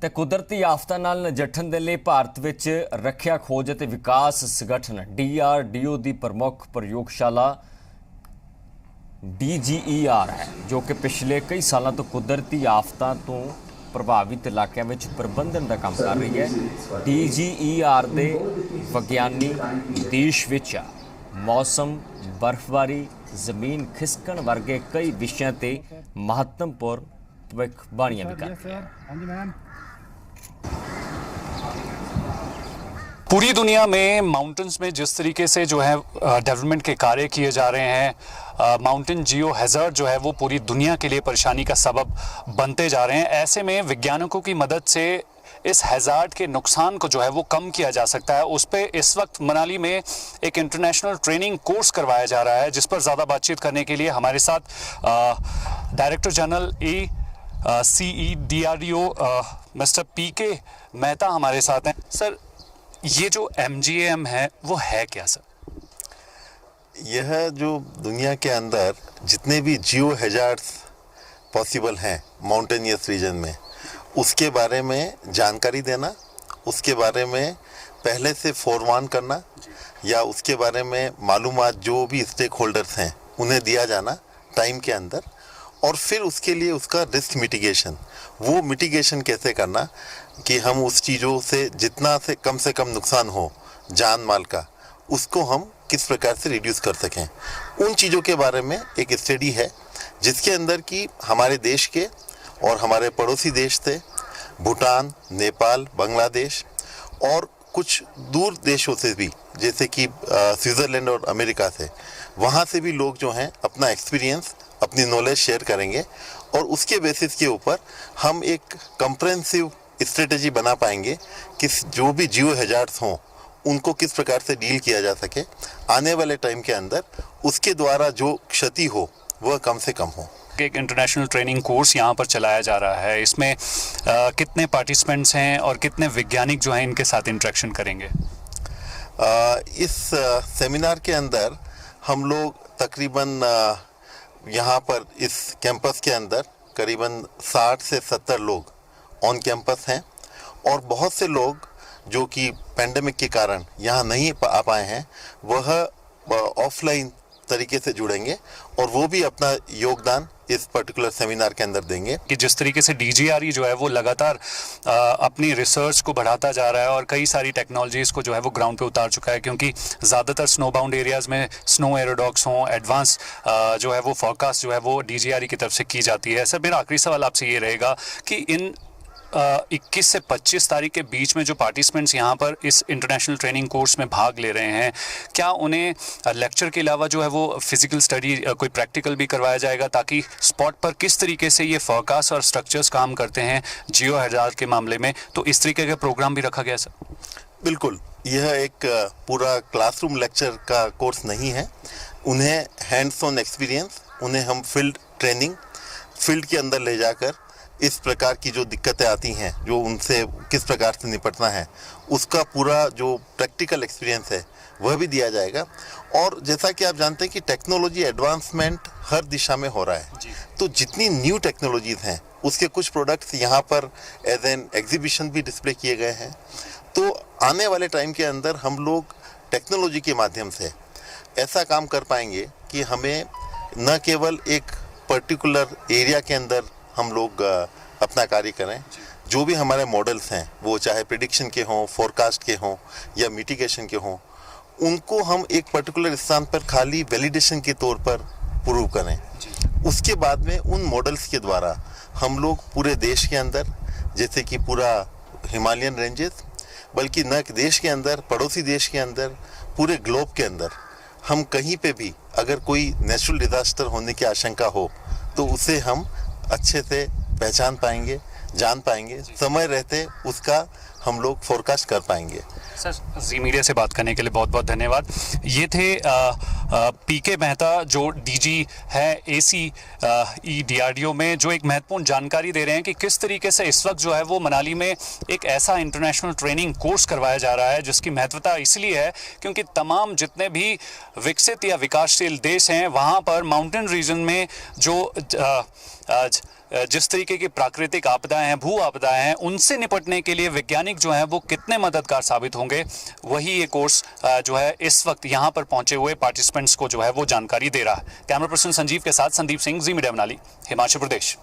ਤੇ ਕੁਦਰਤੀ ਆਫਤਾਂ ਨਾਲ ਨਜਿੱਠਣ ਦੇ ਲਈ ਭਾਰਤ ਵਿੱਚ ਰੱਖਿਆ ਖੋਜ ਅਤੇ ਵਿਕਾਸ ਸੰਗਠਨ DRDO ਦੀ ਪ੍ਰਮੁੱਖ ਪ੍ਰਯੋਗਸ਼ਾਲਾ DGER ਹੈ, ਜੋ ਕਿ ਪਿਛਲੇ ਕਈ ਸਾਲਾਂ ਤੋਂ ਕੁਦਰਤੀ ਆਫਤਾਂ ਤੋਂ ਪ੍ਰਭਾਵਿਤ ਇਲਾਕਿਆਂ ਵਿੱਚ ਪ੍ਰਬੰਧਨ ਦਾ ਕੰਮ ਕਰ ਰਹੀ ਹੈ। DGER ਦੇ ਵਿਗਿਆਨੀ ਦੇਸ਼ ਵਿੱਚ ਮੌਸਮ, ਬਰਫ਼ਬਾਰੀ, ਜ਼ਮੀਨ ਖਿਸਕਣ ਵਰਗੇ ਕਈ ਵਿਸ਼ਿਆਂ ਤੇ ਮਹੱਤਵਪੂਰਨ भविष्यवाणियां भी कर रहे हैं। पूरी दुनिया में माउंटेन्स में जिस तरीके से जो है डेवलपमेंट के कार्य किए जा रहे हैं, माउंटेन जियो हैज़ार्ड जो है वो पूरी दुनिया के लिए परेशानी का सबब बनते जा रहे हैं। ऐसे में वैज्ञानिकों की मदद से इस हैज़ार्ड के नुकसान को जो है वो कम किया जा सकता है। उस पर इस वक्त मनाली में एक इंटरनेशनल ट्रेनिंग कोर्स करवाया जा रहा है, जिस पर ज़्यादा बातचीत करने के लिए हमारे साथ director general DRDO mister PK Mehta हमारे साथ हैं। सर, ये जो MGAM है वो है क्या सर? यह जो दुनिया के अंदर जितने भी जियो हैजार्ड्स पॉसिबल हैं माउंटेनियस रीजन में, उसके बारे में जानकारी देना, उसके बारे में पहले से फोरवान करना या उसके बारे में मालूमात जो भी स्टेक होल्डर्स हैं उन्हें दिया जाना टाइम के अंदर, और फिर उसके लिए उसका रिस्क मिटिगेशन, वो मिटिगेशन कैसे करना कि हम उस चीज़ों से जितना से कम नुकसान हो जान माल का, उसको हम किस प्रकार से रिड्यूस कर सकें। उन चीज़ों के बारे में एक स्टडी है जिसके अंदर कि हमारे देश के और हमारे पड़ोसी देश थे, भूटान, नेपाल, बांग्लादेश और कुछ दूर देशों से भी, जैसे कि स्विट्ज़रलैंड और अमेरिका से, वहाँ से भी लोग जो हैं अपना एक्सपीरियंस, अपनी नॉलेज शेयर करेंगे, और उसके बेसिस के ऊपर हम एक कंप्रेहेंसिव स्ट्रेटजी बना पाएंगे कि जो भी जियो हैजार्ड्स हों उनको किस प्रकार से डील किया जा सके आने वाले टाइम के अंदर, उसके द्वारा जो क्षति हो वह कम से कम हो। एक इंटरनेशनल ट्रेनिंग कोर्स यहाँ पर चलाया जा रहा है, इसमें कितने पार्टिसिपेंट्स हैं और कितने वैज्ञानिक जो हैं इनके साथ इंटरेक्शन करेंगे? इस सेमिनार के अंदर हम लोग तकरीबन यहाँ पर इस कैंपस के अंदर करीबन 60 से 70 लोग ऑन कैंपस हैं, और बहुत से लोग जो कि पेंडेमिक के कारण यहाँ नहीं आ पाए हैं वह ऑफलाइन तरीके से जुड़ेंगे और वो भी अपना योगदान इस पर्टिकुलर सेमिनार के अंदर देंगे। कि जिस तरीके से DGRE जो है वो लगातार अपनी रिसर्च को बढ़ाता जा रहा है और कई सारी टेक्नोलॉजीज़ को जो है वो ग्राउंड पे उतार चुका है, क्योंकि ज़्यादातर स्नो बाउंड एरियाज़ में स्नो एरोडॉक्स हों, एडवांस जो है वो फोरकास्ट जो है वो DGRE की तरफ से की जाती है। सर, मेरा आखिरी सवाल आपसे ये रहेगा कि इन 21 से 25 तारीख के बीच में जो पार्टिसिपेंट्स यहाँ पर इस इंटरनेशनल ट्रेनिंग कोर्स में भाग ले रहे हैं, क्या उन्हें लेक्चर के अलावा जो है वो फिजिकल स्टडी, कोई प्रैक्टिकल भी करवाया जाएगा, ताकि स्पॉट पर किस तरीके से ये फोरकास्ट और स्ट्रक्चर्स काम करते हैं जियो हैजार्ड के मामले में, तो इस तरीके का प्रोग्राम भी रखा गया सर? बिल्कुल, यह एक पूरा क्लासरूम लेक्चर का कोर्स नहीं है। उन्हें हैंड्स ऑन एक्सपीरियंस, उन्हें हम फील्ड ट्रेनिंग, फील्ड के अंदर ले जाकर इस प्रकार की जो दिक्कतें आती हैं, जो उनसे किस प्रकार से निपटना है, उसका पूरा जो प्रैक्टिकल एक्सपीरियंस है वह भी दिया जाएगा। और जैसा कि आप जानते हैं कि टेक्नोलॉजी एडवांसमेंट हर दिशा में हो रहा है, तो जितनी न्यू टेक्नोलॉजीज़ हैं उसके कुछ प्रोडक्ट्स यहाँ पर एज एन एग्जीबिशन भी डिस्प्ले किए गए हैं। तो आने वाले टाइम के अंदर हम लोग टेक्नोलॉजी के माध्यम से ऐसा काम कर पाएंगे कि हमें न केवल एक पर्टिकुलर एरिया के अंदर हम लोग अपना कार्य करें, जो भी हमारे मॉडल्स हैं वो चाहे प्रिडिक्शन के हों, फोरकास्ट के हों या मिटिगेशन के हों, उनको हम एक पर्टिकुलर स्थान पर खाली वैलिडेशन के तौर पर प्रूव करें। उसके बाद में उन मॉडल्स के द्वारा हम लोग पूरे देश के अंदर, जैसे कि पूरा हिमालयन रेंजेस, बल्कि न देश के अंदर, पड़ोसी देश के अंदर, पूरे ग्लोब के अंदर, हम कहीं पे भी अगर कोई नेचुरल डिजास्टर होने की आशंका हो तो उसे हम अच्छे से पहचान पाएंगे, जान पाएंगे, समय रहते उसका हम लोग फोरकास्ट कर पाएंगे। सर, जी मीडिया से बात करने के लिए बहुत बहुत धन्यवाद। ये थे पीके मेहता, जो डीजी है ACE DRDO में, जो एक महत्वपूर्ण जानकारी दे रहे हैं कि किस तरीके से इस वक्त जो है वो मनाली में एक ऐसा इंटरनेशनल ट्रेनिंग कोर्स करवाया जा रहा है जिसकी महत्वता इसलिए है क्योंकि तमाम जितने भी विकसित या विकासशील देश हैं वहाँ पर माउंटेन रीजन में जो जिस तरीके की प्राकृतिक आपदाएं हैं, भू आपदाएं हैं, उनसे निपटने के लिए वैज्ञानिक जो हैं वो कितने मददगार साबित होंगे, वही ये कोर्स जो है इस वक्त यहाँ पर पहुंचे हुए पार्टिसिपेंट्स को जो है वो जानकारी दे रहा है। कैमरा पर्सन संजीव के साथ संदीप सिंह, जी मीडिया मनाली, हिमाचल प्रदेश।